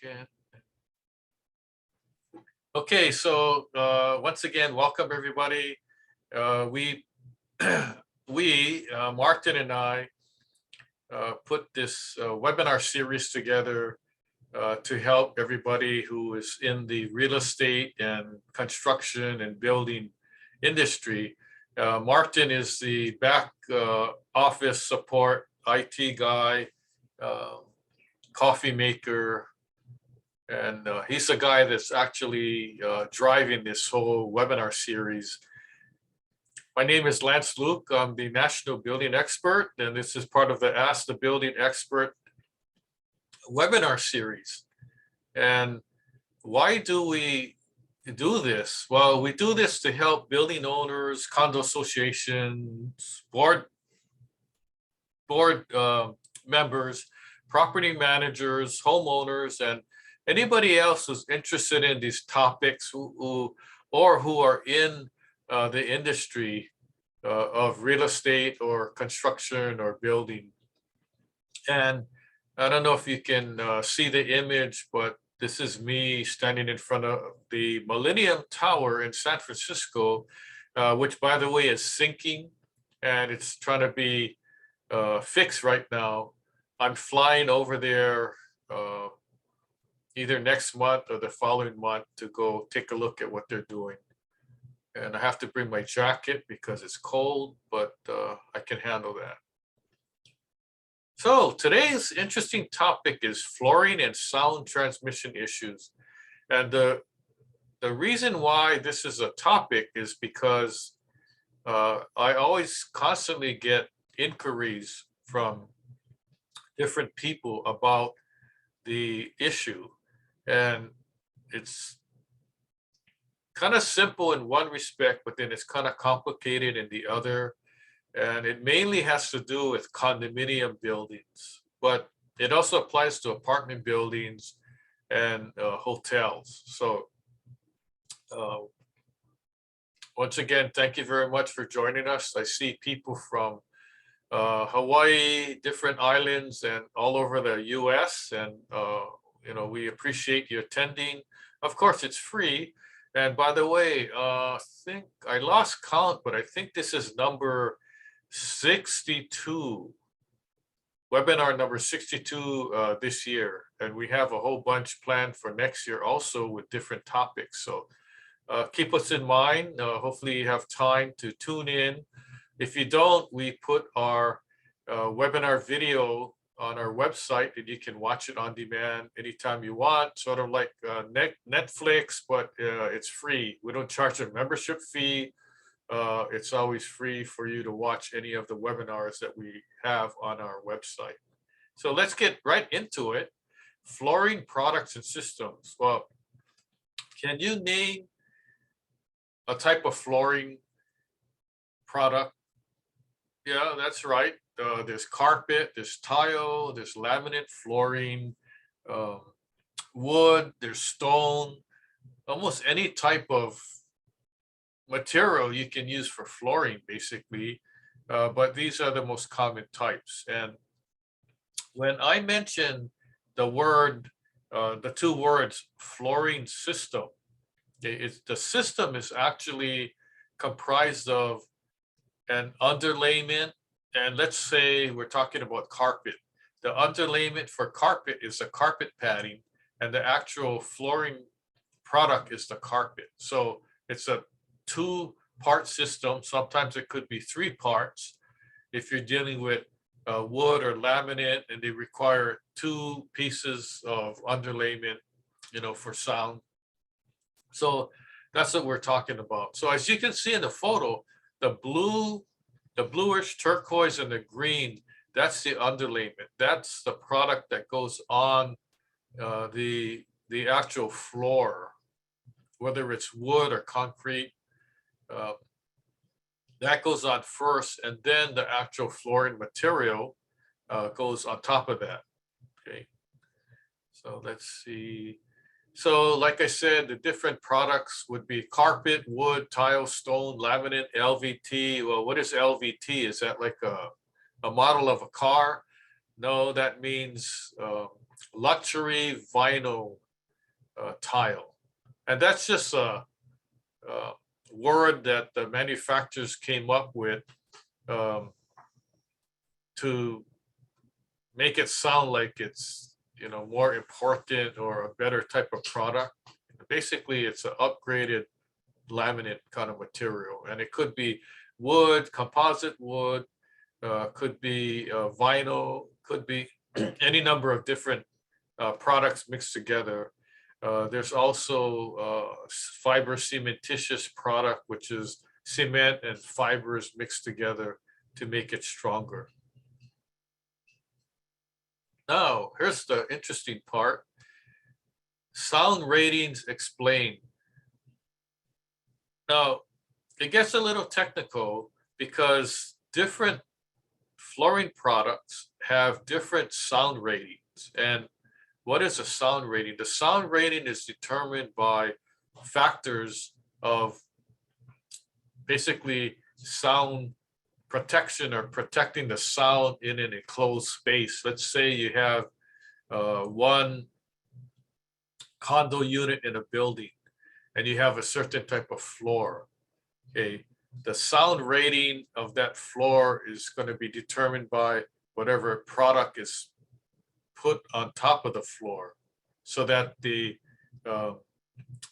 second. Okay, so once again, welcome everybody. We, Martin and I, put this webinar series together to help everybody who is in the real estate and construction and building industry. Martin is the back office support IT guy, coffee maker, and he's the guy that's actually driving this whole webinar series. My name is Lance Luke. I'm the National Building Expert, and this is part of the Ask the Building Expert webinar series. And why do we do this? Well, we do this to help building owners, condo associations, board members, property managers, homeowners, and anybody else who's interested in these topics who are in the industry of real estate or construction or building. And I don't know if you can see the image, but this is me standing in front of the Millennium Tower in San Francisco, which, by the way, is sinking, and it's trying to be fixed right now. I'm flying over there either next month or the following month to go take a look at what they're doing. And I have to bring my jacket because it's cold, but I can handle that. So today's interesting topic is flooring and sound transmission issues. And the reason why this is a topic is because I always constantly get inquiries from different people about the issue. And it's kind of simple in one respect, but then it's kind of complicated in the other. And it mainly has to do with condominium buildings, but it also applies to apartment buildings and hotels. So once again, thank you very much for joining us. I see people from Hawaii, different islands, and all over the US. And, we appreciate you attending. Of course, it's free. And by the way, I think I lost count, but I think this is number 62, webinar number 62 this year. And we have a whole bunch planned for next year also with different topics. So keep us in mind. Hopefully you have time to tune in. If you don't, we put our webinar video on our website, and you can watch it on demand anytime you want, sort of like Netflix, but it's free. We don't charge a membership fee. It's always free for you to watch any of the webinars that we have on our website. So let's get right into it. Flooring products and systems. Well, can you name a type of flooring product? Yeah, that's right. There's carpet, there's tile, there's laminate flooring, wood, there's stone, almost any type of material you can use for flooring, basically. But these are the most common types. And when I mention the two words flooring system, the system is actually comprised of an underlayment. And let's say we're talking about carpet. The underlayment for carpet is the carpet padding, and the actual flooring product is the carpet. So it's a two-part system. Sometimes it could be three parts if you're dealing with wood or laminate, and they require two pieces of underlayment, for sound. So that's what we're talking about. So as you can see in the photo, the bluish turquoise and the green, that's the underlayment. That's the product that goes on the actual floor, whether it's wood or concrete. That goes on first, and then the actual flooring material goes on top of that. Okay, so let's see. So like I said, the different products would be carpet, wood, tile, stone, laminate, LVT. Well, what is LVT? Is that like a model of a car? No, that means luxury vinyl tile. And that's just a word that the manufacturers came up with to make it sound like it's, more important or a better type of product. Basically, it's an upgraded laminate kind of material, and it could be wood, composite wood, could be vinyl, could be any number of different products mixed together. There's also fiber cementitious product, which is cement and fibers mixed together to make it stronger. Now, here's the interesting part. Sound ratings explained. Now, it gets a little technical because different flooring products have different sound ratings. And what is a sound rating? The sound rating is determined by factors of basically sound protection or protecting the sound in an enclosed space. Let's say you have one condo unit in a building and you have a certain type of floor. Okay, the sound rating of that floor is going to be determined by whatever product is put on top of the floor, so that the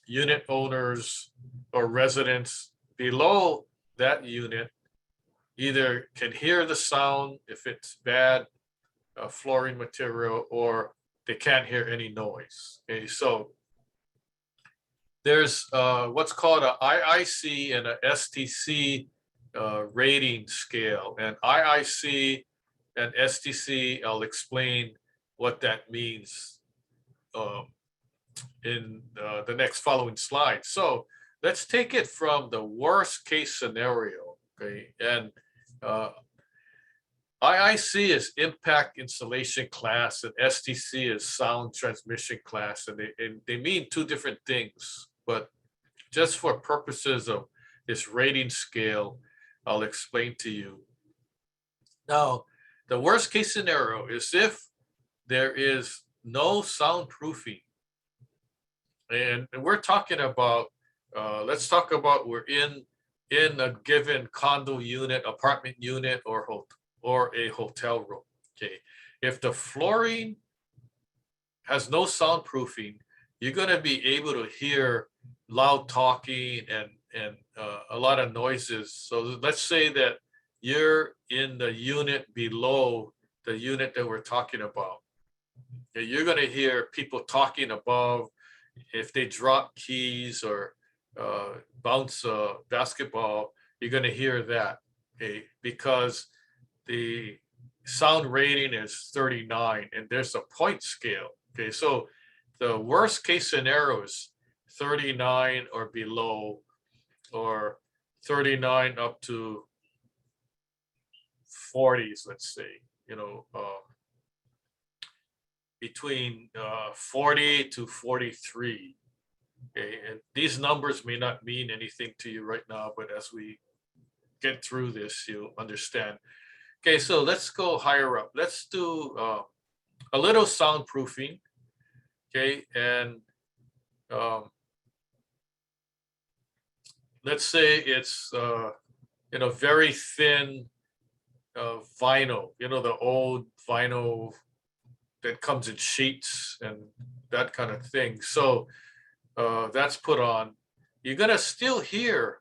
unit owners or residents below that unit either can hear the sound if it's bad flooring material, or they can't hear any noise. Okay, so there's what's called a IIC and a STC rating scale. And IIC and STC, I'll explain what that means in the next following slide. So let's take it from the worst case scenario, okay? And IIC is impact insulation class and STC is sound transmission class, and they mean two different things. But just for purposes of this rating scale, I'll explain to you. Now, the worst case scenario is if there is no soundproofing. And we're talking about, let's talk about we're in a given condo unit, apartment unit, or a hotel room. Okay, if the flooring has no soundproofing, you're going to be able to hear loud talking and a lot of noises. So let's say that you're in the unit below the unit that we're talking about. You're going to hear people talking above. If they drop keys or bounce a basketball, you're going to hear that, okay? Because the sound rating is 39 and there's a point scale. Okay, so the worst case scenario is 39 or below, or 39 up to 40s, let's say, between 40 to 43. Okay, and these numbers may not mean anything to you right now, but as we get through this, you'll understand. Okay, so let's go higher up. Let's do a little soundproofing. Okay, and let's say it's very thin vinyl, the old vinyl that comes in sheets and that kind of thing. So that's put on. You're gonna still hear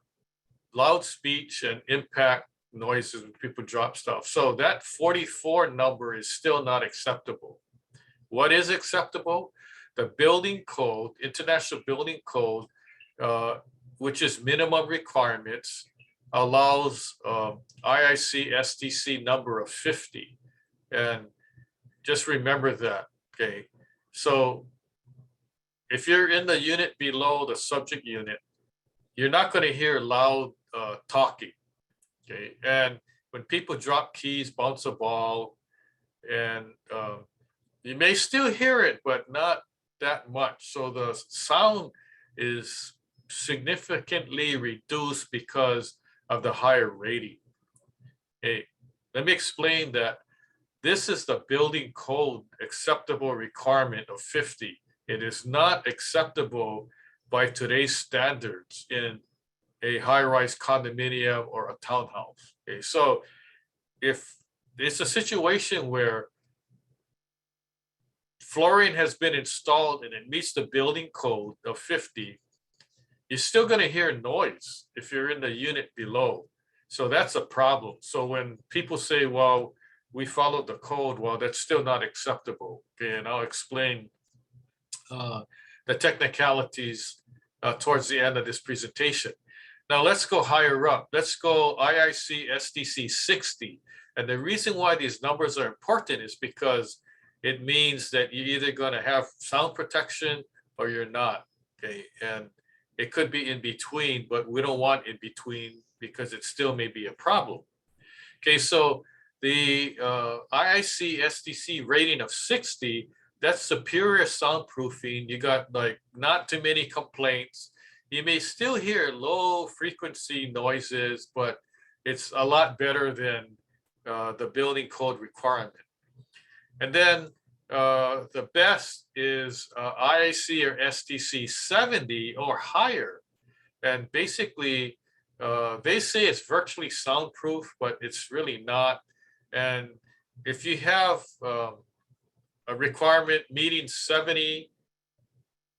loud speech and impact noises when people drop stuff. So that 44 number is still not acceptable. What is acceptable? The building code, International Building Code, which is minimum requirements, allows IIC STC number of 50. And just remember that, okay? So if you're in the unit below the subject unit, you're not going to hear loud talking, okay? And when people drop keys, bounce a ball, and you may still hear it, but not that much. So the sound is significantly reduced because of the higher rating. Okay, let me explain that this is the building code acceptable requirement of 50. It is not acceptable by today's standards in a high-rise condominium or a townhouse. Okay, so if it's a situation where flooring has been installed and it meets the building code of 50, you're still going to hear noise if you're in the unit below. So that's a problem. So when people say, well, we followed the code, well, that's still not acceptable. Okay, and I'll explain the technicalities towards the end of this presentation. Now let's go higher up. Let's go IIC STC 60. And the reason why these numbers are important is because it means that you're either going to have sound protection or you're not. Okay, and it could be in between, but we don't want in between because it still may be a problem. Okay, so the IIC STC rating of 60, that's superior soundproofing. You got like not too many complaints. You may still hear low frequency noises, but it's a lot better than the building code requirement. And then the best is IIC or STC 70 or higher. And basically, they say it's virtually soundproof, but it's really not. And if you have a requirement meeting 70,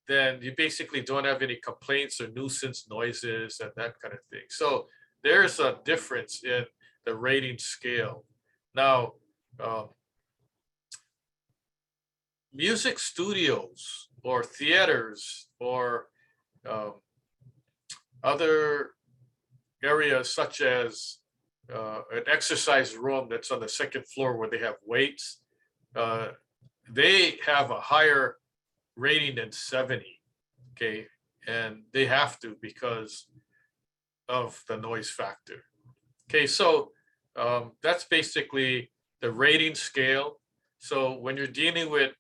then you basically don't have any complaints or nuisance noises and that kind of thing. So there's a difference in the rating scale. Now, music studios or theaters or other areas such as an exercise room that's on the second floor where they have weights, they have a higher rating than 70, okay? And they have to because of the noise factor. Okay, so that's basically the rating scale. So when you're dealing with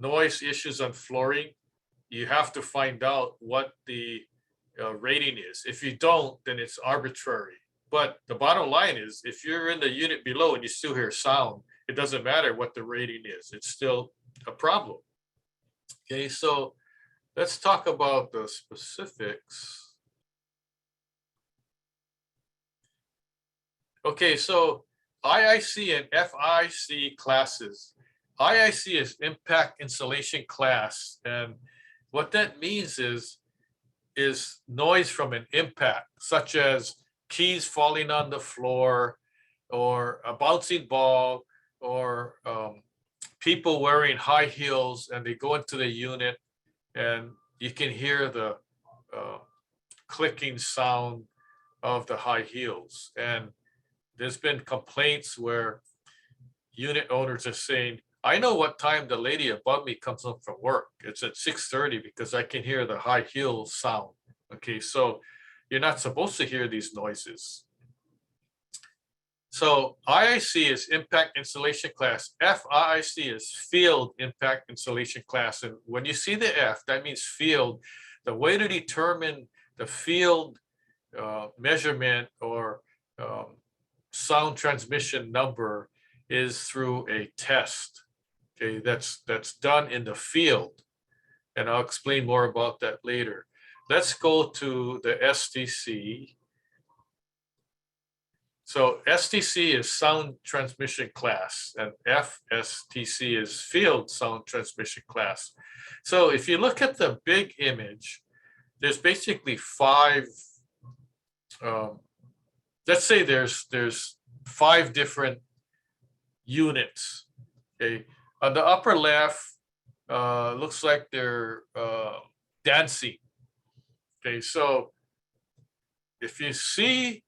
noise issues on flooring, you have to find out what the rating is. If you don't, then it's arbitrary. But the bottom line is, if you're in the unit below and you still hear sound, it doesn't matter what the rating is. It's still a problem. Okay, so let's talk about the specifics. Okay, so IIC and FIC classes. IIC is impact insulation class, and what that means is noise from an impact, such as keys falling on the floor, or a bouncing ball, or people wearing high heels and they go into the unit and you can hear the clicking sound of the high heels. And there's been complaints where unit owners are saying, I know what time the lady above me comes home from work. It's at 6:30 because I can hear the high heel sound. Okay, so you're not supposed to hear these noises. So IIC is impact insulation class. FIC is field impact insulation class. And when you see the F, that means field. The way to determine the field measurement or sound transmission number is through a test. Okay, that's done in the field. And I'll explain more about that later. Let's go to the STC. So STC is sound transmission class and FSTC is field sound transmission class. So if you look at the big image, there's basically five, let's say there's 5 different units. Okay, on the upper left, looks like they're dancing. Okay, so if you see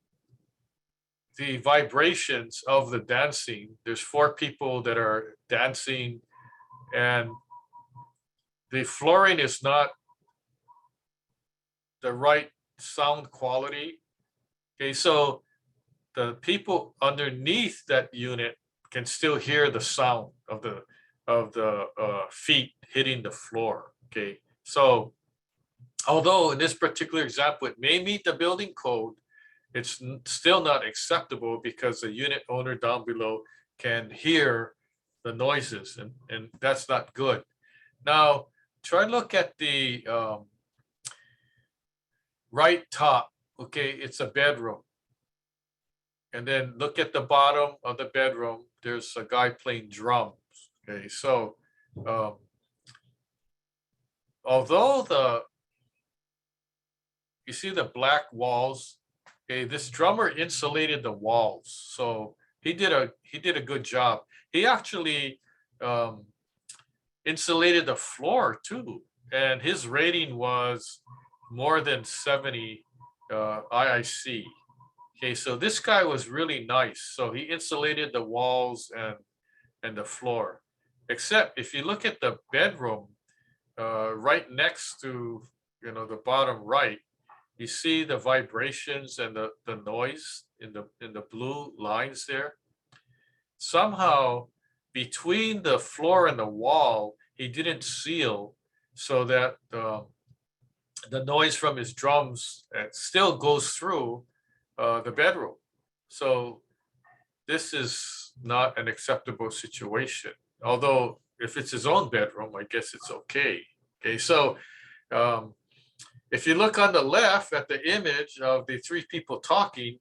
the vibrations of the dancing, there's 4 people that are dancing, and the flooring is not the right sound quality. Okay, so the people underneath that unit can still hear the sound of the feet hitting the floor. Okay, so although in this particular example it may meet the building code, it's still not acceptable because the unit owner down below can hear the noises, and that's not good. Now, try and look at the right top. Okay, it's a bedroom. And then look at the bottom of the bedroom. There's a guy playing drums. Okay, so although you see the black walls, okay, this drummer insulated the walls, so he did a good job. He actually insulated the floor too, and his rating was more than 70 IIC. Okay, so this guy was really nice. So he insulated the walls and the floor. Except if you look at the bedroom, right next to the bottom right, you see the vibrations and the noise in the blue lines there. Somehow between the floor and the wall, he didn't seal so that the noise from his drums still goes through the bedroom. So this is not an acceptable situation. Although if it's his own bedroom, I guess it's okay. Okay, so if you look on the left at the image of the three people talking,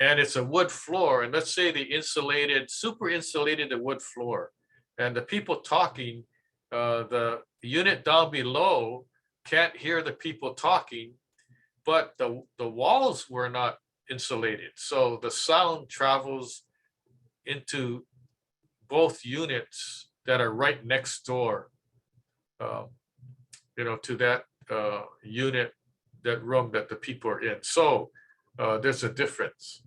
and it's a wood floor, and let's say they super insulated the wood floor, and the people talking, the unit down below can't hear the people talking, but the walls were not insulated. So the sound travels into both units that are right next door, to that unit, that room that the people are in. So there's a difference.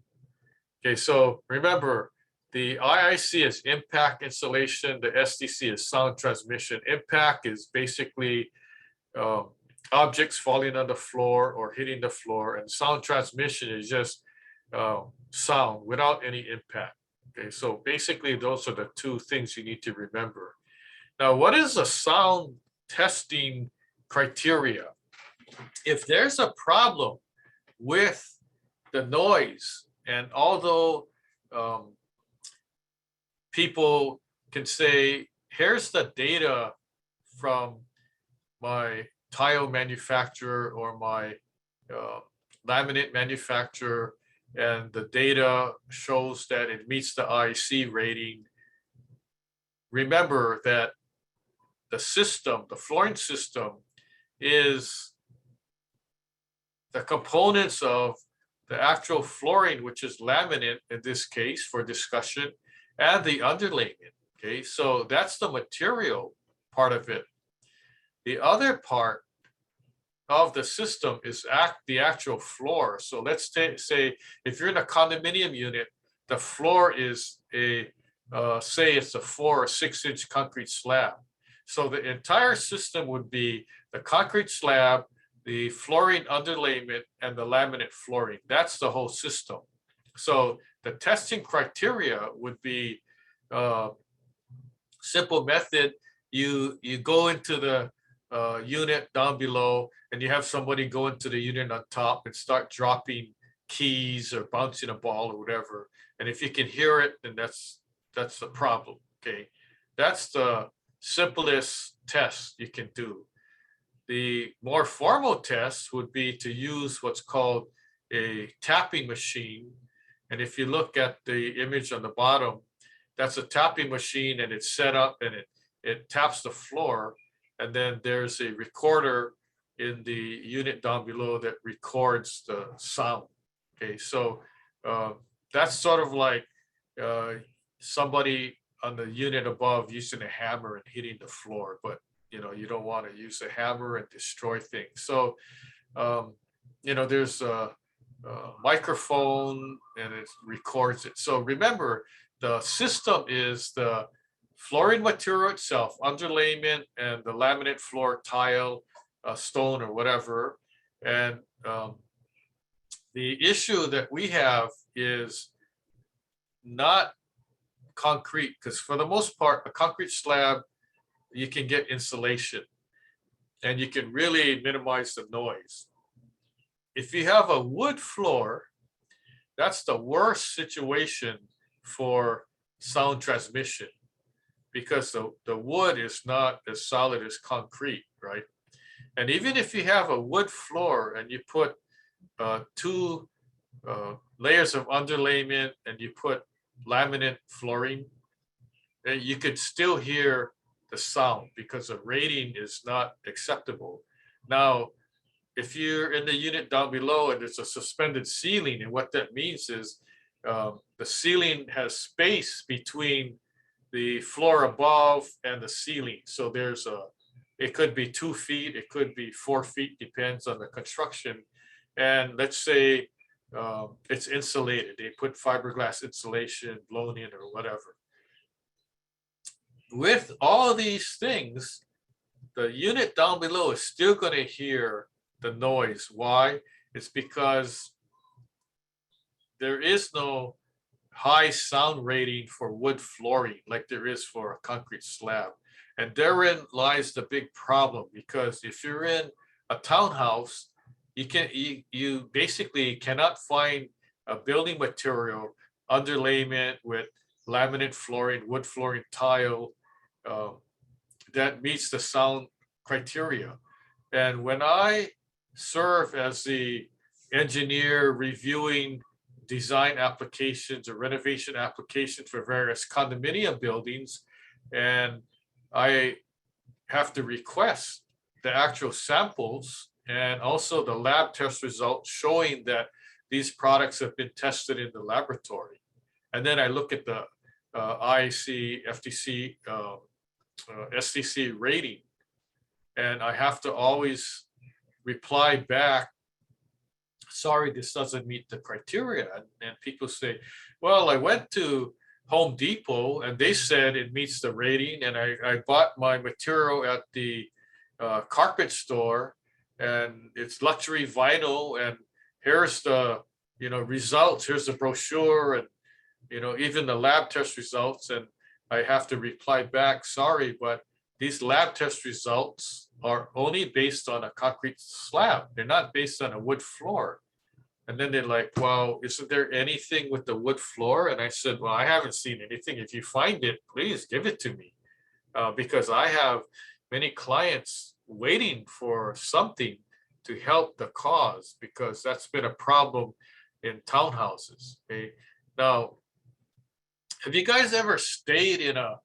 Okay, so remember, the IIC is impact insulation, the SDC is sound transmission. Impact is basically objects falling on the floor or hitting the floor, and sound transmission is just sound without any impact. Okay, so basically those are the two things you need to remember. Now, what is a sound testing criteria? If there's a problem with the noise, and although people can say, here's the data from my tile manufacturer or my laminate manufacturer, and the data shows that it meets the IEC rating. Remember that the system, the flooring system, is the components of the actual flooring, which is laminate in this case for discussion, and the underlayment. Okay, so that's the material part of it. The other part of the system is the actual floor. So let's say if you're in a condominium unit, the floor is say it's a 4 or 6 inch concrete slab. So the entire system would be the concrete slab, the flooring underlayment, and the laminate flooring. That's the whole system. So the testing criteria would be simple method. You go into the unit down below, and you have somebody go into the unit on top and start dropping keys or bouncing a ball or whatever. And if you can hear it, then that's the problem. Okay, that's the simplest test you can do. The more formal test would be to use what's called a tapping machine. And if you look at the image on the bottom, that's a tapping machine, and it's set up and it taps the floor. And then there's a recorder in the unit down below that records the sound. Okay, so that's sort of like somebody on the unit above using a hammer and hitting the floor, but you don't want to use a hammer and destroy things. So there's a microphone, and it records it. So remember, the system is the flooring material itself, underlayment, and the laminate floor, tile, stone, or whatever. And the issue that we have is not concrete, because for the most part, a concrete slab, you can get insulation and you can really minimize the noise. If you have a wood floor, that's the worst situation for sound transmission because the wood is not as solid as concrete, right? And even if you have a wood floor and you put two layers of underlayment and you put laminate flooring, you could still hear the sound because the rating is not acceptable. Now, if you're in the unit down below and there's a suspended ceiling, and what that means is the ceiling has space between the floor above and the ceiling. So there's it could be 2 feet, it could be 4 feet, depends on the construction. And let's say it's insulated. They put fiberglass insulation blown in or whatever. With all these things, the unit down below is still going to hear the noise. Why? It's because there is no high sound rating for wood flooring like there is for a concrete slab. And therein lies the big problem, because if you're in a townhouse, you basically cannot find a building material underlayment with laminate flooring, wood flooring tile that meets the sound criteria. And when I serve as the engineer reviewing design applications or renovation applications for various condominium buildings, and I have to request the actual samples and also the lab test results showing that these products have been tested in the laboratory. And then I look at the IEC, FTC, STC rating, and I have to always reply back, sorry, this doesn't meet the criteria. And people say, well, I went to Home Depot and they said it meets the rating, and I bought my material at the carpet store and it's luxury vinyl, and here's the results, here's the brochure, and even the lab test results. And I have to reply back, sorry, but these lab test results are only based on a concrete slab. They're not based on a wood floor. And then they're like, well, isn't there anything with the wood floor? And I said, well, I haven't seen anything. If you find it, please give it to me. Because I have many clients waiting for something to help the cause, because that's been a problem in townhouses. Okay? Now, have you guys ever stayed in a,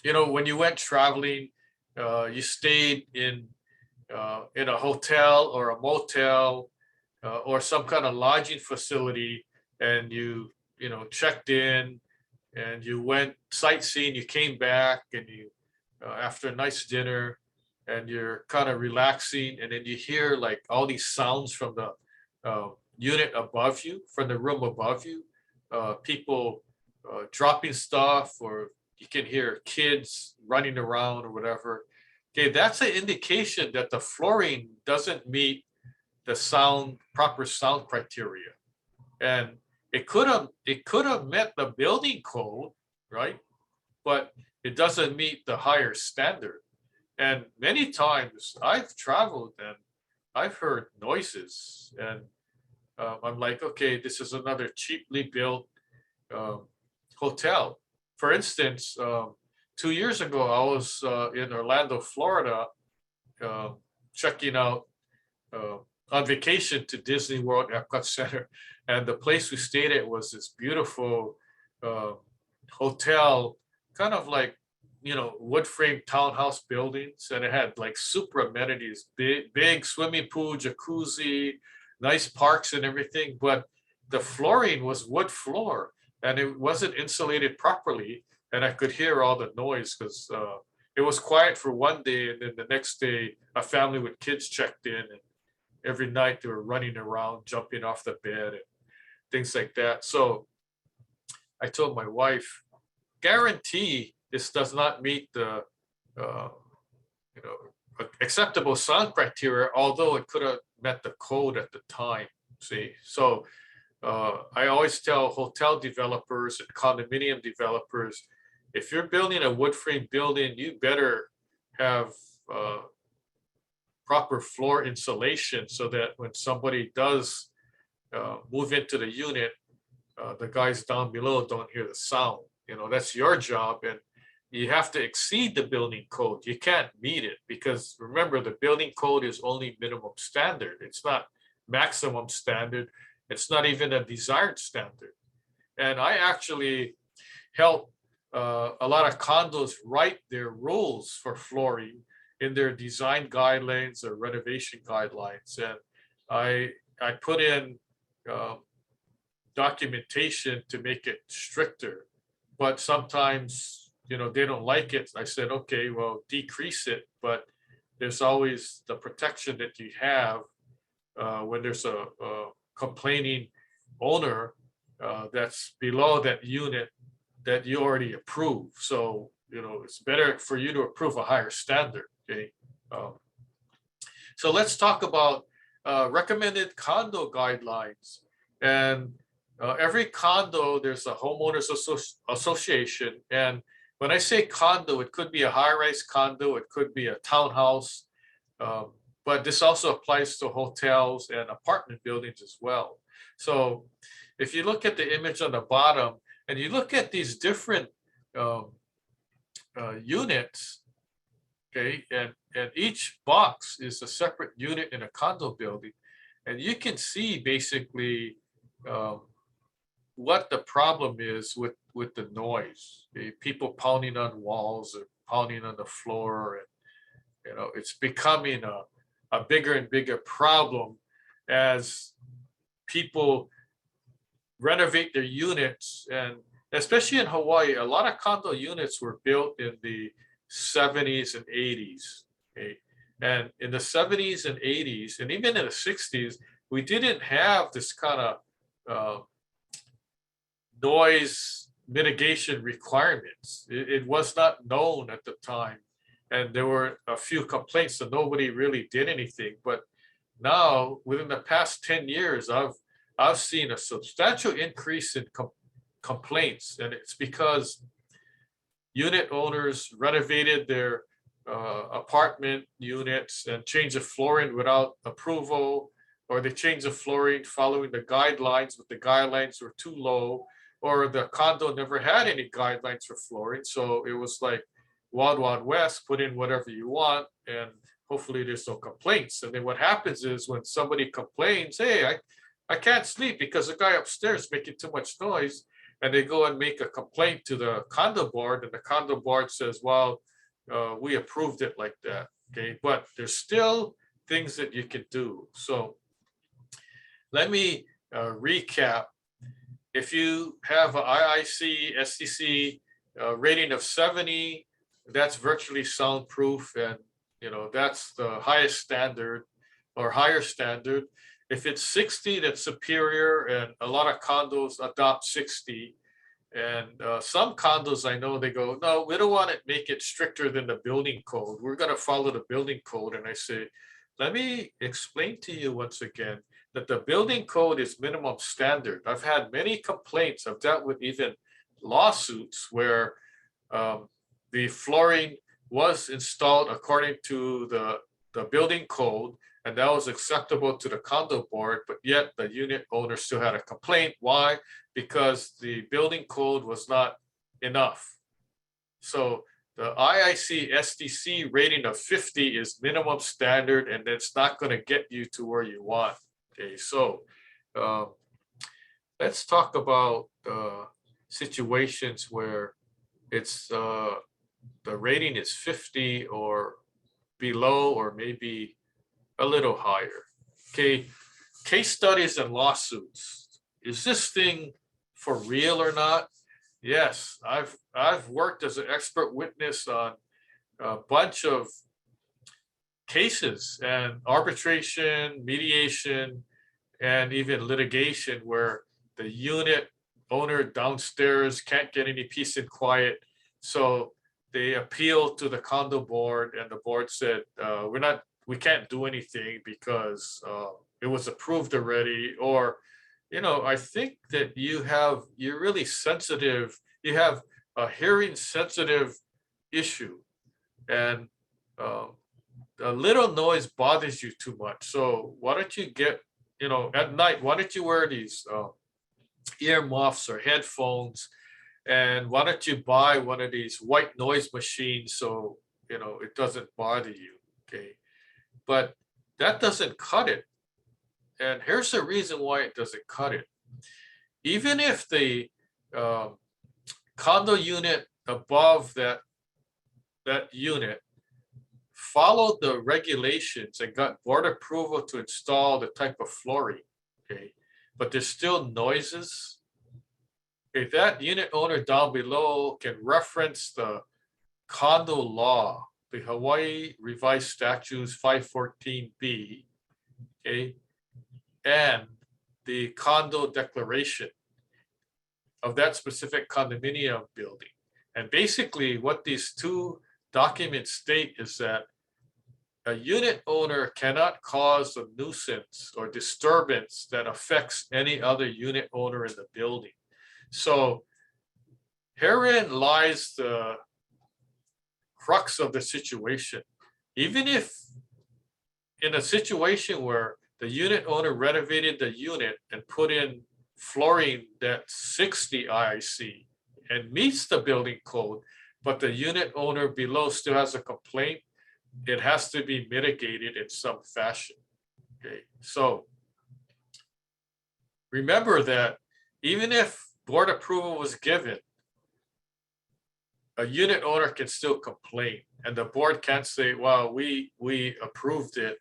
when you went traveling, you stayed in a hotel or a motel or some kind of lodging facility, and you checked in and you went sightseeing, you came back, and you after a nice dinner, and you're kind of relaxing, and then you hear like all these sounds from the unit above you, from the room above you, people dropping stuff, or you can hear kids running around or whatever. Okay, that's an indication that the flooring doesn't meet the proper sound criteria. And it could have met the building code, right? But it doesn't meet the higher standard. And many times I've traveled and I've heard noises, and I'm like, okay, this is another cheaply built hotel. For instance, 2 years ago, I was in Orlando, Florida, checking out on vacation to Disney World Epcot Center, and the place we stayed at was this beautiful hotel, kind of like wood frame townhouse buildings, and it had like super amenities, big swimming pool, jacuzzi, nice parks and everything. But the flooring was wood floor, and it wasn't insulated properly, and I could hear all the noise because it was quiet for one day, and then the next day a family with kids checked in, and every night they were running around, jumping off the bed and things like that. So I told my wife, guarantee this does not meet the acceptable sound criteria, although it could have met the code at the time. See, so I always tell hotel developers and condominium developers, if you're building a wood frame building, you better have proper floor insulation so that when somebody does move into the unit, the guys down below don't hear the sound. You know, that's your job, and you have to exceed the building code. You can't meet it because remember, the building code is only minimum standard. It's not maximum standard. It's not even a desired standard. And I actually help a lot of condos write their rules for flooring in their design guidelines or renovation guidelines. And I put in documentation to make it stricter, but sometimes, you know, they don't like it. I said, okay, well, decrease it, but there's always the protection that you have when there's a complaining owner that's below that unit that you already approve. So, you know, it's better for you to approve a higher standard. Okay. So let's talk about recommended condo guidelines. And every condo, there's a homeowners association. And when I say condo, it could be a high-rise condo, it could be a townhouse, but this also applies to hotels and apartment buildings as well. So if you look at the image on the bottom and you look at these different units, okay, and each box is a separate unit in a condo building, and you can see basically what the problem is with the noise. People pounding on walls or pounding on the floor, and you know, it's becoming a bigger and bigger problem as people renovate their units. And especially in Hawaii, a lot of condo units were built in the 70s and 80s. Okay? And in the 70s and 80s, and even in the 60s, we didn't have this kind of noise mitigation requirements. It was not known at the time. And there were a few complaints, so nobody really did anything. But now, within the past 10 years, I've seen a substantial increase in complaints, and it's because unit owners renovated their apartment units and changed the flooring without approval, or they changed the flooring following the guidelines, but the guidelines were too low, or the condo never had any guidelines for flooring. So it was like Wild Wild West, put in whatever you want, and hopefully there's no complaints. And then what happens is when somebody complains, hey, I can't sleep because the guy upstairs is making too much noise, and they go and make a complaint to the condo board, and the condo board says, well, we approved it like that. Okay, but there's still things that you can do. So let me recap. If you have an IIC, STC rating of 70, that's virtually soundproof, and you know, that's the highest standard or higher standard. If it's 60, that's superior, and a lot of condos adopt 60. And some condos, I know, they go, no, we don't want to make it stricter than the building code. We're going to follow the building code. And I say, let me explain to you once again that the building code is minimum standard. I've had many complaints. I've dealt with even lawsuits where the flooring was installed according to the building code, and that was acceptable to the condo board, but yet the unit owner still had a complaint. Why? Because the building code was not enough. So the IIC STC rating of 50 is minimum standard, and it's not going to get you to where you want. Okay, so let's talk about situations where it's the rating is 50 or below, or maybe a little higher. Okay, case studies and lawsuits. Is this thing for real or not? Yes, I've worked as an expert witness on a bunch of cases and arbitration, mediation, and even litigation where the unit owner downstairs can't get any peace and quiet. So they appealed to the condo board, and the board said, we can't do anything because it was approved already. Or, you know, I think that you're really sensitive. You have a hearing sensitive issue, and a little noise bothers you too much. So why don't you get, you know, at night, why don't you wear these earmuffs or headphones, and why don't you buy one of these white noise machines so it doesn't bother you, okay? But that doesn't cut it. And here's the reason why it doesn't cut it. Even if the um, condo unit above that unit followed the regulations and got board approval to install the type of flooring, okay, but there's still noises, if that unit owner down below can reference the condo law, the Hawaii Revised Statutes 514B, okay, and the condo declaration of that specific condominium building. And basically what these two documents state is that a unit owner cannot cause a nuisance or disturbance that affects any other unit owner in the building. So herein lies the crux of the situation. Even if in a situation where the unit owner renovated the unit and put in flooring that's 60 IIC and meets the building code, but the unit owner below still has a complaint, it has to be mitigated in some fashion. Okay, so remember that even if board approval was given, a unit owner can still complain, and the board can't say, well, we approved it.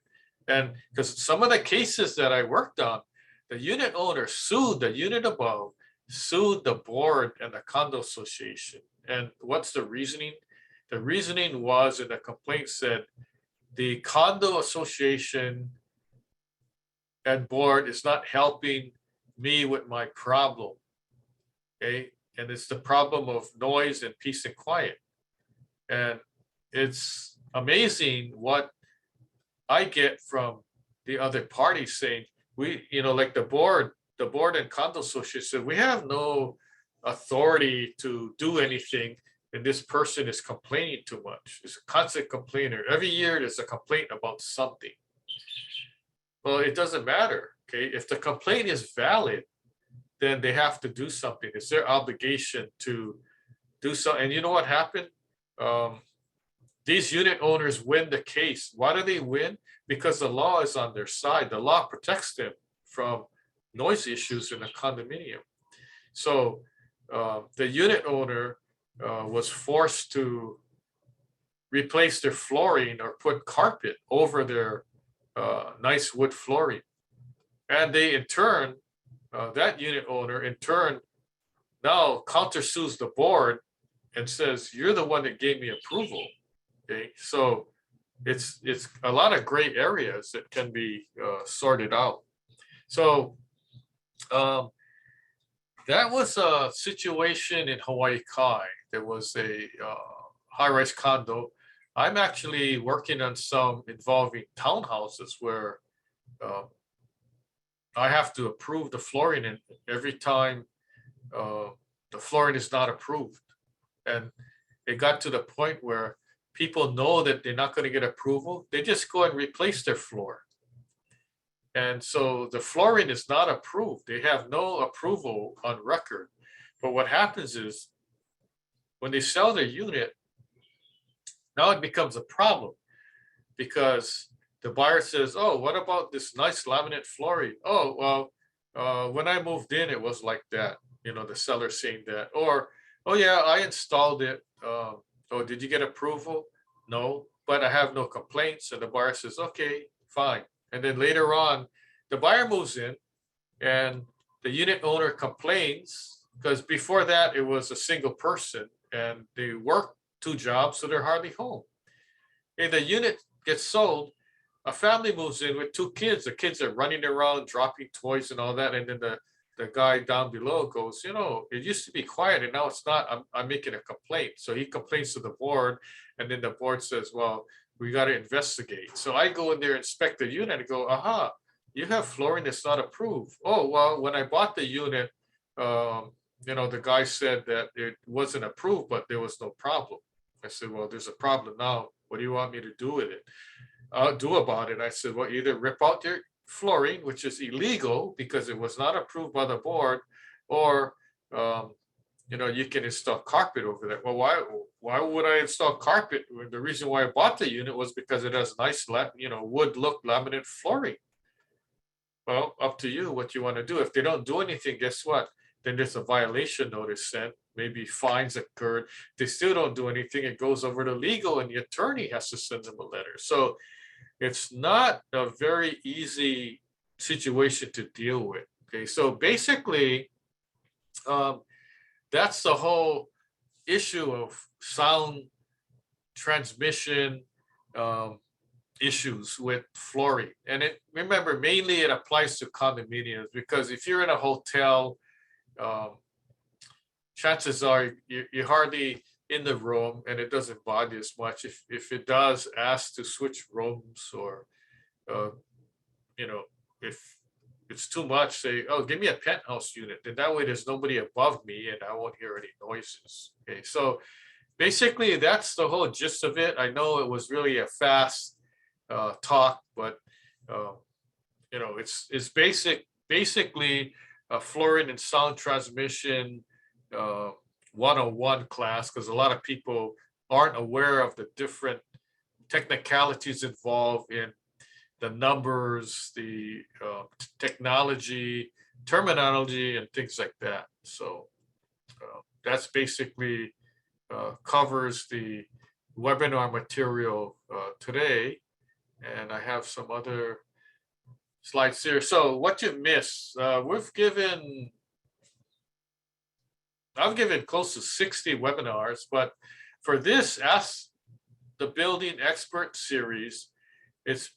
And because some of the cases that I worked on, the unit owner sued the unit above, sued the board and the condo association. And what's the reasoning? The reasoning was, in the complaint said, the condo association and board is not helping me with my problem, okay? And it's the problem of noise and peace and quiet. And it's amazing what I get from the other parties saying, like the board and condo association said, we have no authority to do anything, and this person is complaining too much. It's a constant complainer. Every year there's a complaint about something. Well, it doesn't matter, okay? If the complaint is valid, then they have to do something. It's their obligation to do so. And you know what happened? These unit owners win the case. Why do they win? Because the law is on their side. The law protects them from noise issues in a condominium. So the unit owner was forced to replace their flooring or put carpet over their nice wood flooring. And they, in turn, that unit owner, in turn, now countersues the board and says, you're the one that gave me approval. Okay, so it's a lot of gray areas that can be sorted out. So that was a situation in Hawaii Kai. There was a high-rise condo. I'm actually working on some involving townhouses where I have to approve the flooring, and every time the flooring is not approved. And it got to the point where people know that they're not going to get approval. They just go and replace their floor. And so the flooring is not approved. They have no approval on record. But what happens is when they sell their unit, now it becomes a problem because the buyer says, oh, what about this nice laminate flooring? Oh, well, when I moved in, it was like that. The seller saying that. Or, oh, yeah, I installed it. Oh, did you get approval? No, but I have no complaints. And the buyer says, okay, fine. And then later on, the buyer moves in and the unit owner complains because before that, it was a single person and they work 2 jobs, so they're hardly home. And the unit gets sold. A family moves in with 2 kids. The kids are running around, dropping toys and all that. And then the guy down below goes, it used to be quiet and now it's not. I'm making a complaint. So he complains to the board, and then the board says, well, we got to investigate. So I go in there, inspect the unit, and go, aha, you have flooring that's not approved. Oh, well, when I bought the unit, the guy said that it wasn't approved, but there was no problem. I said, well, there's a problem now. What do you want me to do with it? Do about it? I said, well, either rip out your flooring, which is illegal because it was not approved by the board, Or you can install carpet over there. Well, why would I install carpet? Well, the reason why I bought the unit was because it has nice wood look laminate flooring. Well, up to you what you want to do. If they don't do anything, guess what? Then there's a violation notice sent, maybe fines occurred. If they still don't do anything, it goes over to legal and the attorney has to send them a letter. So it's not a very easy situation to deal with. Okay, so basically, that's the whole issue of sound transmission issues with flooring. And remember, mainly it applies to condominiums, because if you're in a hotel, chances are you're hardly in the room and it doesn't bother you as much. If it does, ask to switch rooms, or if it's too much, say, oh, give me a penthouse unit. Then that way there's nobody above me and I won't hear any noises. Okay, so basically that's the whole gist of it. I know it was really a fast talk, but it's basically a flooring and sound transmission 101 class, because a lot of people aren't aware of the different technicalities involved in the numbers, the technology, terminology, and things like that. So that's basically covers the webinar material today. And I have some other slides here. So what you missed, I've given close to 60 webinars, but for this Ask the Building Expert series, it's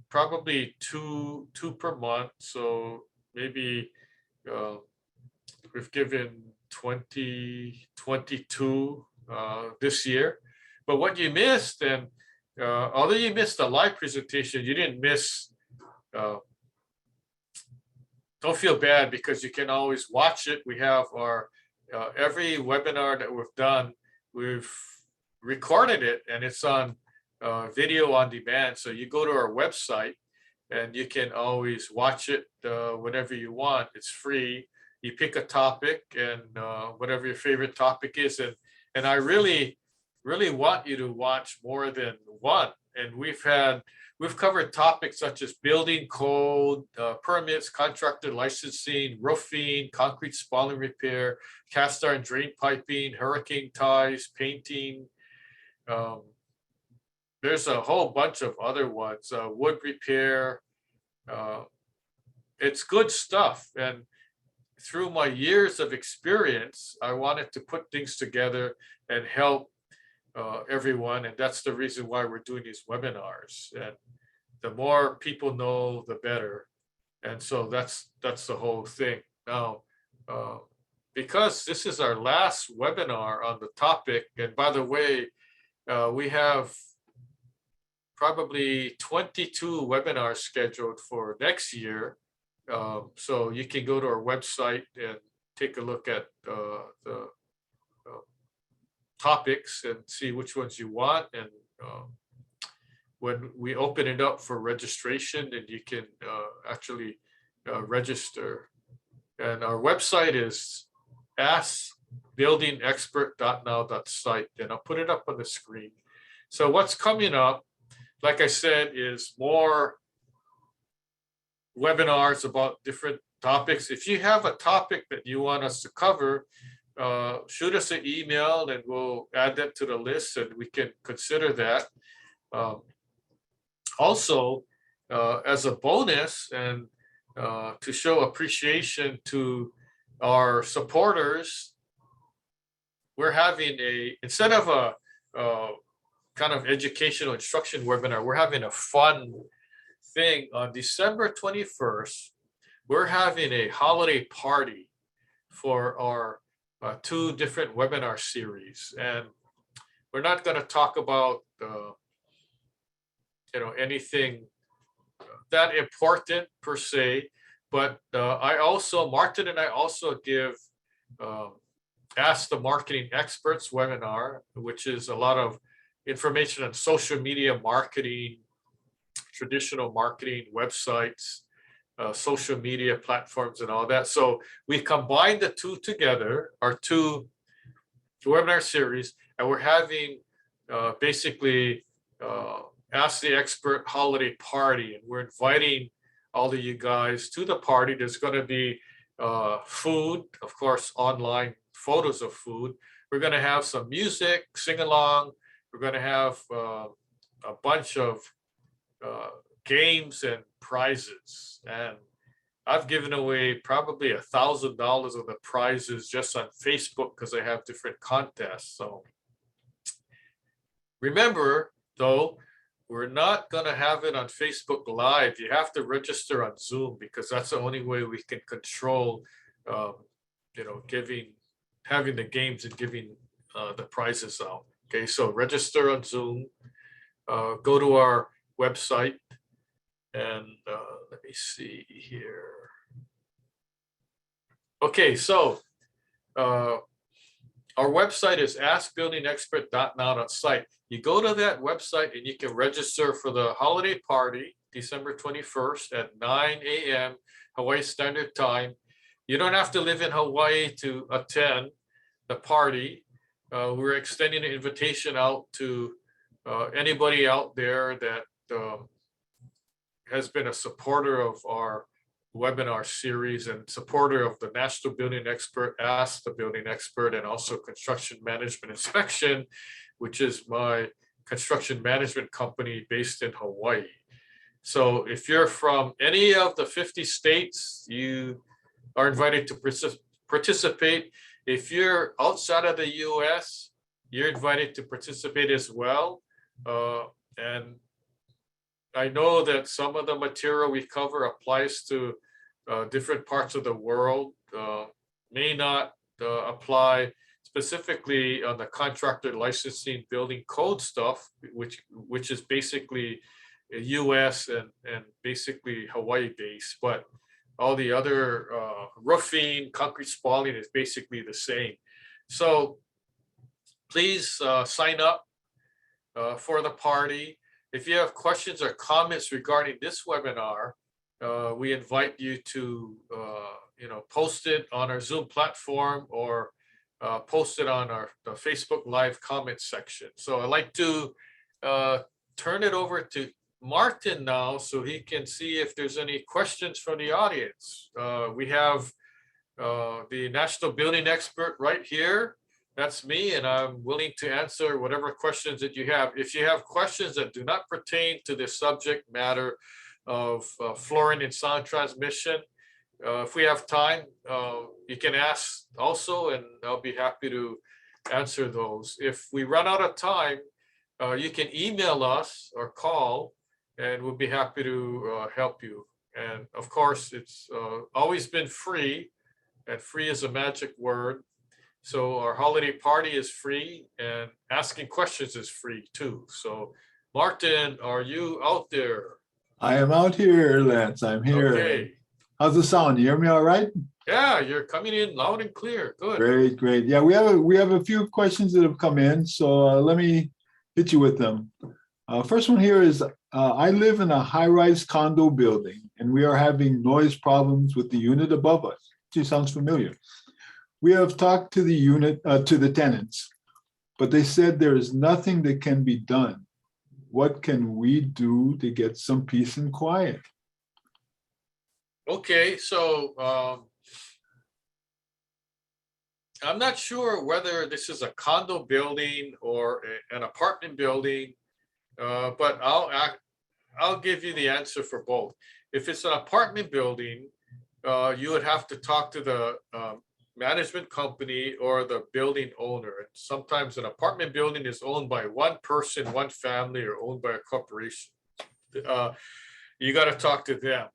probably two per month. So maybe we've given 22 this year. But what you missed, and although you missed the live presentation, you didn't miss, don't feel bad, because you can always watch it. We have our every webinar that we've done, we've recorded it, and it's on video on demand. So you go to our website and you can always watch it whenever you want. It's free. You pick a topic, and whatever your favorite topic is, and I really want you to watch more than one. And we've covered topics such as building code, permits, contractor licensing, roofing, concrete spalling repair, cast iron drain piping, hurricane ties, painting. There's a whole bunch of other ones, wood repair. It's good stuff. And through my years of experience, I wanted to put things together and help everyone. And that's the reason why we're doing these webinars. And the more people know, the better. And so that's the whole thing. Now, because this is our last webinar on the topic, and by the way, we have probably 22 webinars scheduled for next year. So you can go to our website and take a look at the topics and see which ones you want. And when we open it up for registration, then you can actually register. And our website is askbuildingexpert.now.site, and I'll put it up on the screen. So what's coming up, like I said, is more webinars about different topics. If you have a topic that you want us to cover, shoot us an email and we'll add that to the list and we can consider that. Also, as a bonus and to show appreciation to our supporters, we're having instead of a kind of educational instruction webinar, we're having a fun thing on December 21st. We're having a holiday party for our 2 different webinar series, and we're not going to talk about anything that important per se, but Martin and I also give Ask the Marketing Experts webinar, which is a lot of information on social media marketing, traditional marketing, websites, social media platforms and all that. So we combined the two together, our two webinar series, and we're having basically Ask the Expert holiday party, and we're inviting all of you guys to the party. There's going to be food, of course, online photos of food. We're going to have some music, sing along. We're going to have a bunch of games and prizes, and I've given away probably $1,000 of the prizes just on Facebook because I have different contests. So remember, though, we're not going to have it on Facebook Live. You have to register on Zoom because that's the only way we can control, having the games and giving the prizes out. Okay, so register on Zoom. Go to our website, and let me see here. Okay, so our website is askbuildingexpert.now.site. You go to that website and you can register for the holiday party, December 21st at 9 a.m. Hawaii Standard Time. You don't have to live in Hawaii to attend the party. We're extending an invitation out to anybody out there that has been a supporter of our webinar series and supporter of the National Building Expert, Ask the Building Expert, and also Construction Management Inspection, which is my construction management company based in Hawaii. So if you're from any of the 50 states, you are invited to participate. If you're outside of the US, you're invited to participate as well. And I know that some of the material we cover applies to different parts of the world, may not apply specifically on the contractor licensing building code stuff, which is basically US and basically Hawaii based, but all the other roofing, concrete spalling is basically the same. So please sign up for the party. If you have questions or comments regarding this webinar, we invite you to post it on our Zoom platform or post it on the Facebook Live comment section. So I'd like to turn it over to Martin now so he can see if there's any questions from the audience. We have the National Building Expert right here. That's me, and I'm willing to answer whatever questions that you have. If you have questions that do not pertain to the subject matter of flooring and sound transmission, if we have time, you can ask also, and I'll be happy to answer those. If we run out of time, you can email us or call, and we'll be happy to help you. And of course, it's always been free, and free is a magic word. So our holiday party is free, and asking questions is free too. So Martin, are you out there? I am out here, Lance. I'm here. Okay. How's the sound? You hear me all right? Yeah, you're coming in loud and clear. Good. Great, great. Yeah, we have a few questions that have come in, so let me hit you with them. First one here is, I live in a high-rise condo building, and we are having noise problems with the unit above us. She sounds familiar. We have talked to the unit, to the tenants, but they said there is nothing that can be done. What can we do to get some peace and quiet? Okay, so I'm not sure whether this is a condo building or an apartment building, but I'll give you the answer for both. If it's an apartment building, you would have to talk to the management company or the building owner. Sometimes an apartment building is owned by one person, one family, or owned by a corporation. You got to talk to them,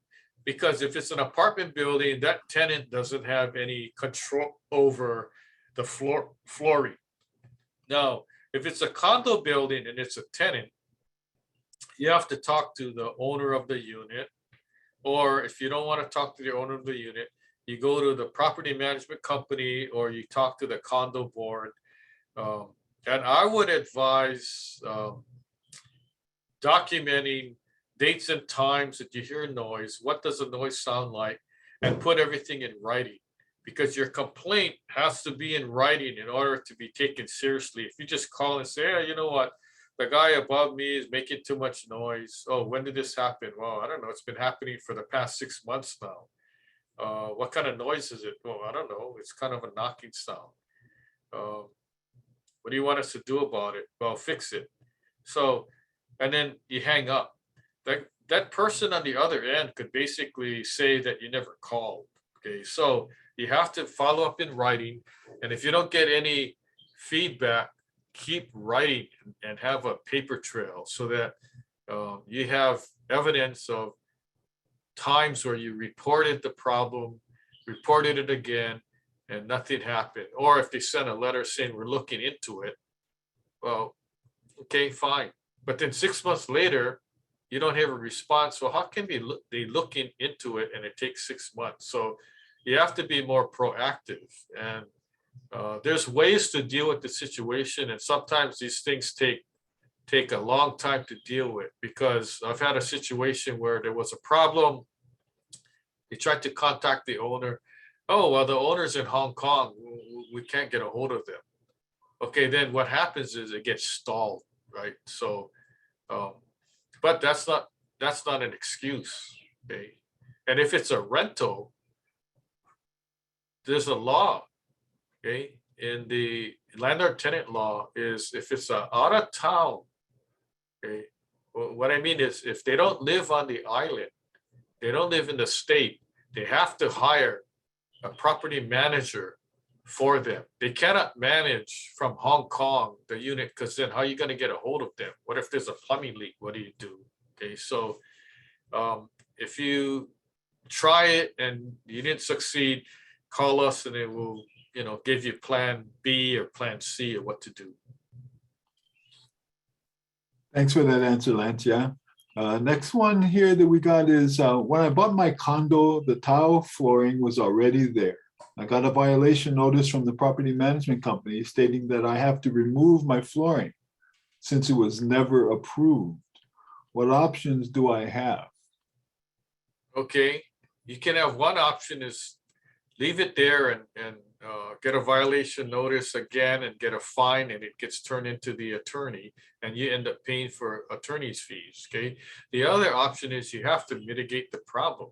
because if it's an apartment building, that tenant doesn't have any control over the flooring. Now, if it's a condo building and it's a tenant, you have to talk to the owner of the unit, or if you don't want to talk to the owner of the unit, you go to the property management company or you talk to the condo board. And I would advise documenting dates and times that you hear noise, what does the noise sound like, and put everything in writing. Because your complaint has to be in writing in order to be taken seriously. If you just call and say, "Hey, you know what? The guy above me is making too much noise. Oh, when did this happen? Well, I don't know. It's been happening for the past 6 months now. What kind of noise is it? Well, I don't know. It's kind of a knocking sound. Um, what do you want us to do about it? Well, fix it." So, and then you hang up. That person on the other end could basically say that you never called. Okay, so you have to follow up in writing, and if you don't get any feedback, keep writing and have a paper trail so that you have evidence of times where you reported the problem, reported it again, and nothing happened. Or if they send a letter saying we're looking into it, well, okay, fine. But then 6 months later, you don't have a response. Well, how can they looking into it and it takes 6 months? So you have to be more proactive. And there's ways to deal with the situation. And sometimes these things take a long time to deal with, because I've had a situation where there was a problem. They tried to contact the owner. Oh, well, the owner's in Hong Kong. We can't get a hold of them. Okay, then what happens is it gets stalled, right? So, but that's not an excuse. Okay, and if it's a rental, there's a law. Okay, in the landlord tenant law is if it's a out of town. Okay, what I mean is if they don't live on the island, they don't live in the state, they have to hire a property manager for them. They cannot manage from Hong Kong the unit, because then how are you going to get a hold of them? What if there's a plumbing leak? What do you do? Okay, so if you try it and you didn't succeed, call us and it will, give you plan B or plan C or what to do. Thanks for that answer, Lance. Yeah. Next one here that we got is when I bought my condo, the tile flooring was already there. I got a violation notice from the property management company stating that I have to remove my flooring since it was never approved. What options do I have? Okay, you can have one option is leave it there and get a violation notice again and get a fine, and it gets turned into the attorney and you end up paying for attorney's fees. Okay, the other option is you have to mitigate the problem.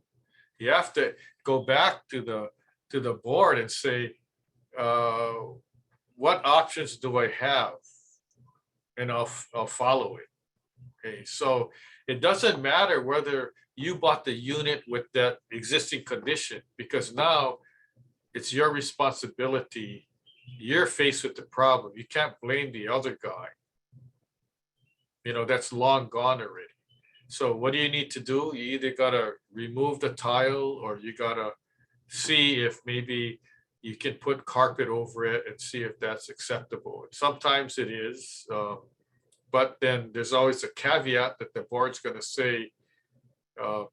You have to go back to the board and say, what options do I have? And I'll follow it. Okay, so it doesn't matter whether you bought the unit with that existing condition, because now it's your responsibility. You're faced with the problem. You can't blame the other guy. That's long gone already. So what do you need to do? You either gotta remove the tile, or you gotta see if maybe you can put carpet over it and see if that's acceptable. And sometimes it is, but then there's always a caveat that the board's gonna say, no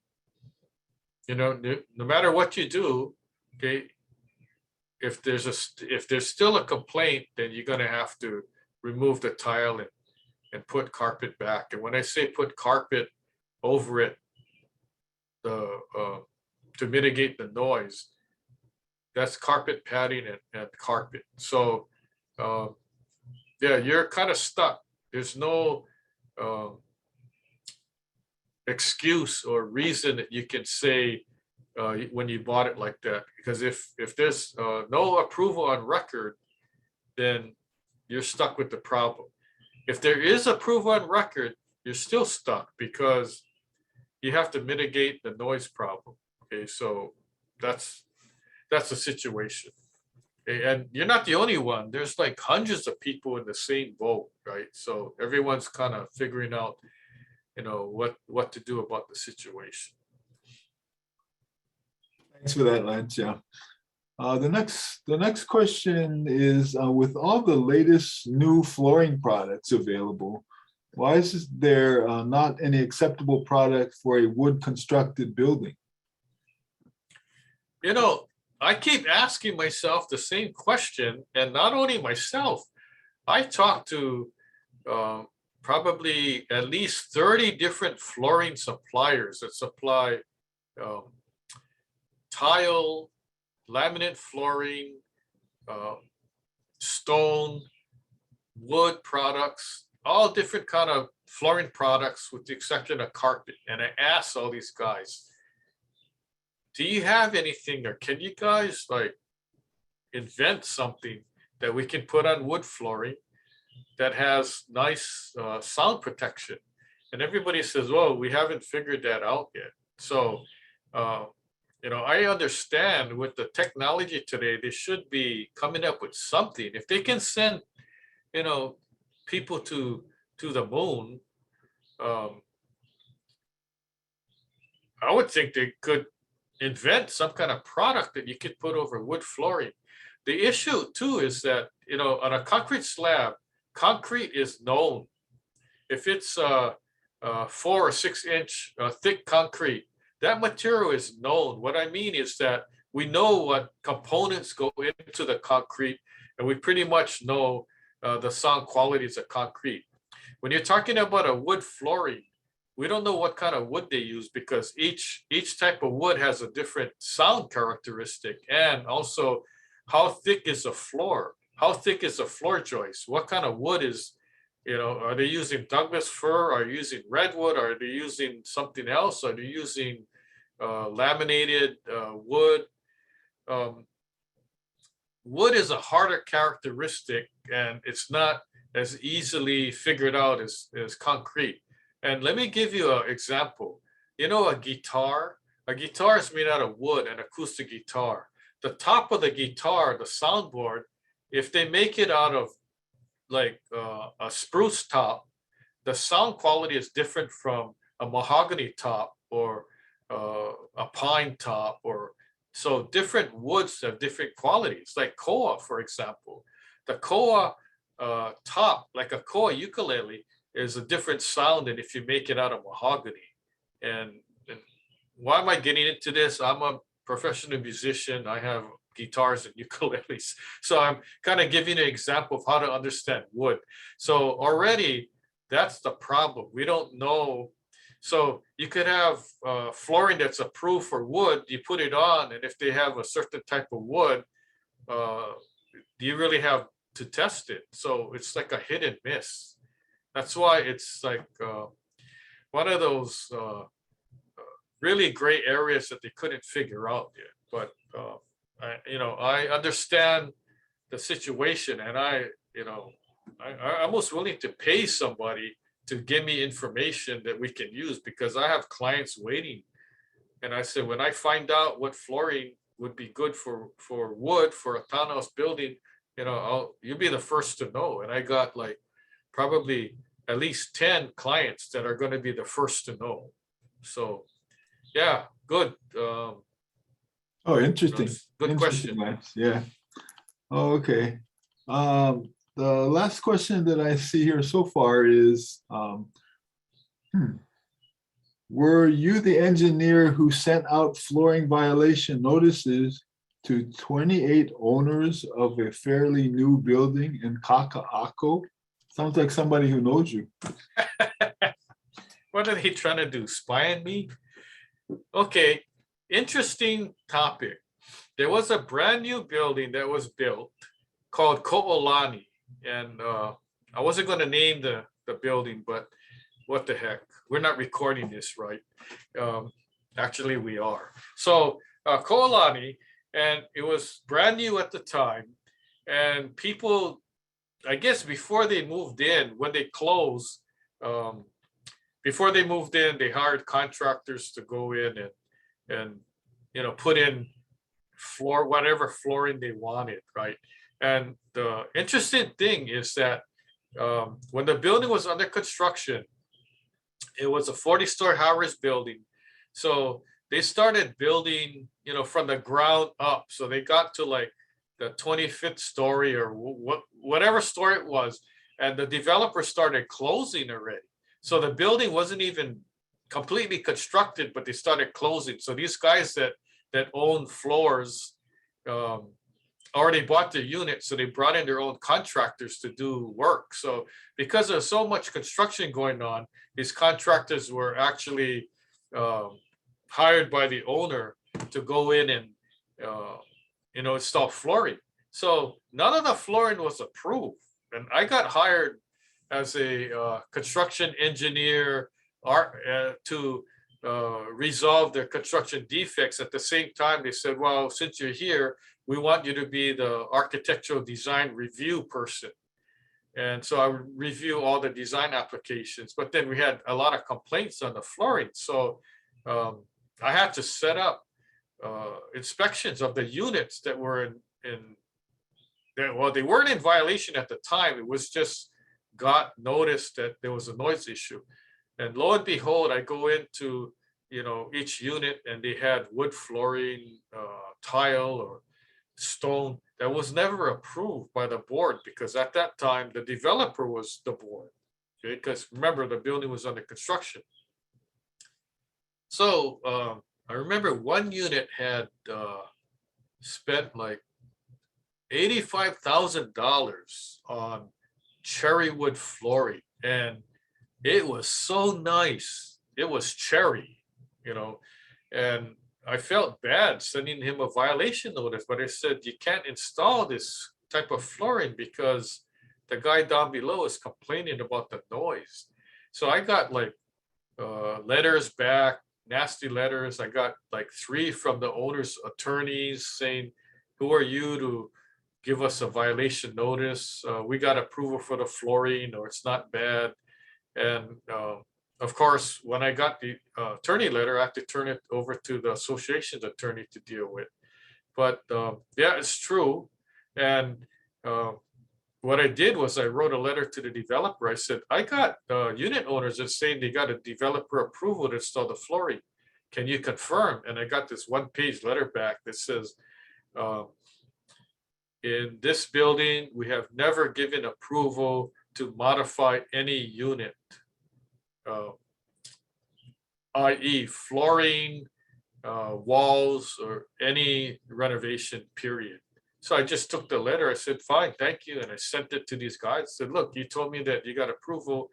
matter what you do, okay, if there's still a complaint, then you're gonna have to remove the tile and put carpet back. And when I say put carpet over it, to mitigate the noise, that's carpet padding and carpet. So yeah, you're kind of stuck. There's no excuse or reason that you can say when you bought it like that, because if there's no approval on record, then you're stuck with the problem. If there is approval on record, you're still stuck because you have to mitigate the noise problem. Okay, so that's the situation. Okay, and you're not the only one. There's like hundreds of people in the same boat, right? So everyone's kind of figuring out, what to do about the situation. Thanks for that, Lance. Yeah. The next question is, with all the latest new flooring products available, why is there not any acceptable product for a wood constructed building? I keep asking myself the same question, and not only myself, I talk to probably at least 30 different flooring suppliers that supply um, tile, laminate flooring, uh, stone, wood products, all different kind of flooring products with the exception of carpet. And I asked all these guys, do you have anything, or can you guys like invent something that we can put on wood flooring that has nice sound protection? And everybody says, well, we haven't figured that out yet. So, uh, I understand with the technology today, they should be coming up with something. If they can send, people to the moon, um, I would think they could invent some kind of product that you could put over wood flooring. The issue too is that, on a concrete slab, concrete is known. If it's 4 or 6 inch thick concrete, that material is known. What I mean is that we know what components go into the concrete, and we pretty much know the sound qualities of concrete. When you're talking about a wood flooring, we don't know what kind of wood they use because each type of wood has a different sound characteristic, and also how thick is the floor? How thick is the floor joist? What kind of wood is, are they using Douglas fir? Are you using redwood? Are they using something else? Are they using laminated wood? Wood is a harder characteristic, and it's not as easily figured out as concrete. And let me give you an example. A guitar? A guitar is made out of wood, an acoustic guitar. The top of the guitar, the soundboard, if they make it out of like a spruce top, the sound quality is different from a mahogany top or a pine top, or so different woods have different qualities. Like koa, for example, the koa top, like a koa ukulele, is a different sound than if you make it out of mahogany. And why am I getting into this? I'm a professional musician. I have guitars and ukuleles. So I'm kind of giving you an example of how to understand wood. So already that's the problem. We don't know. So you could have flooring that's approved for wood, you put it on, and if they have a certain type of wood, you really have to test it. So it's like a hit and miss. That's why it's like one of those really gray areas that they couldn't figure out yet. But I understand the situation, and I'm almost willing to pay somebody to give me information that we can use, because I have clients waiting. And I said, when I find out what flooring would be good for wood for a townhouse building, you'll be the first to know. And I got like probably at least 10 clients that are going to be the first to know. So yeah, good. Oh, interesting. Good Interesting, question. Lance. Yeah. Oh, okay. The last question that I see here so far is, were you the engineer who sent out flooring violation notices to 28 owners of a fairly new building in Kaka'ako? Sounds like somebody who knows you. What are they trying to do? Spy on me? Okay, interesting topic. There was a brand new building that was built called Ko'olani. And I wasn't going to name the building, but what the heck? We're not recording this, right? Actually, we are. So Ko'olani, and it was brand new at the time. And people, I guess before they moved in, when they closed, before they moved in, they hired contractors to go in and put in whatever flooring they wanted, right? And the interesting thing is that when the building was under construction, it was a 40-story high-rise building. So they started building, from the ground up. So they got to like the 25th story or whatever story it was. And the developer started closing already. So the building wasn't even completely constructed, but they started closing. So these guys that own floors, already bought their unit, so they brought in their own contractors to do work. So because there's so much construction going on, these contractors were actually hired by the owner to go in and install flooring. So none of the flooring was approved, and I got hired as a construction engineer to resolve their construction defects. At the same time, they said, well, since you're here, we want you to be the architectural design review person. And so I would review all the design applications, but then we had a lot of complaints on the flooring. So I had to set up inspections of the units that were well, they weren't in violation at the time. It was just got noticed that there was a noise issue. And lo and behold, I go into, each unit, and they had wood flooring, tile or stone that was never approved by the board, because at that time, the developer was the board. Okay, because remember, the building was under construction. So I remember one unit had spent like $85,000 on cherry wood flooring, and it was so nice. It was cherry, and I felt bad sending him a violation notice, but I said, you can't install this type of flooring because the guy down below is complaining about the noise. So I got like letters back, nasty letters. I got like 3 from the owner's attorneys saying, who are you to give us a violation notice? We got approval for the flooring, or it's not bad. And of course, when I got the attorney letter, I had to turn it over to the association's attorney to deal with. But yeah, it's true. And what I did was I wrote a letter to the developer. I said, I got unit owners that saying they got a developer approval to install the flooring. Can you confirm? And I got this 1-page letter back that says, in this building, we have never given approval to modify any unit, i.e. flooring, walls, or any renovation, period. So I just took the letter. I said, fine, thank you. And I sent it to these guys. I said, look, you told me that you got approval.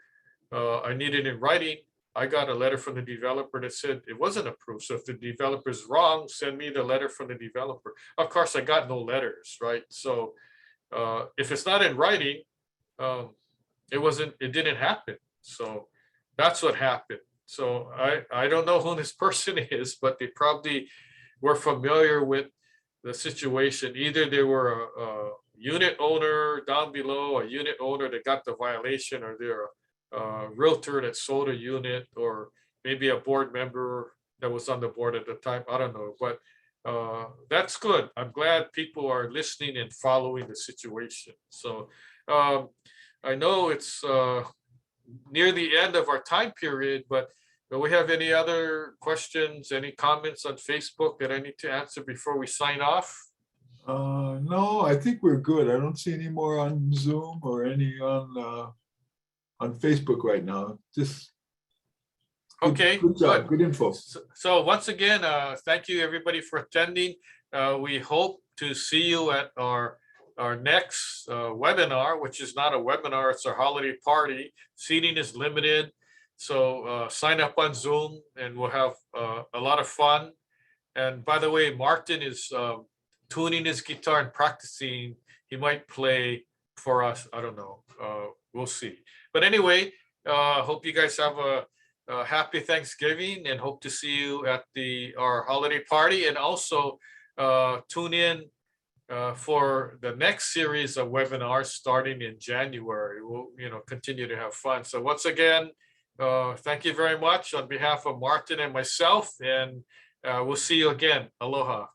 I need it in writing. I got a letter from the developer that said it wasn't approved. So if the developer's wrong, send me the letter from the developer. Of course, I got no letters, right? So if it's not in writing, it didn't happen. So that's what happened. So I don't know who this person is, but they probably were familiar with the situation. Either they were a unit owner down below, a unit owner that got the violation, or they're a realtor that sold a unit, or maybe a board member that was on the board at the time. I don't know, but that's good. I'm glad people are listening and following the situation. So I know it's near the end of our time period, but do we have any other questions, any comments on Facebook that I need to answer before we sign off? No, I think we're good. I don't see any more on Zoom or any on Facebook right now. Just Okay, good job, good info. So once again, thank you everybody for attending. We hope to see you at our next webinar, which is not a webinar, it's our holiday party. Seating is limited, so sign up on Zoom and we'll have a lot of fun. And by the way, Martin is tuning his guitar and practicing. He might play for us, I don't know, we'll see. But anyway, hope you guys have a happy Thanksgiving, and hope to see you at our holiday party. And also tune in for the next series of webinars starting in January. We'll continue to have fun. So once again, thank you very much on behalf of Martin and myself, and we'll see you again. Aloha.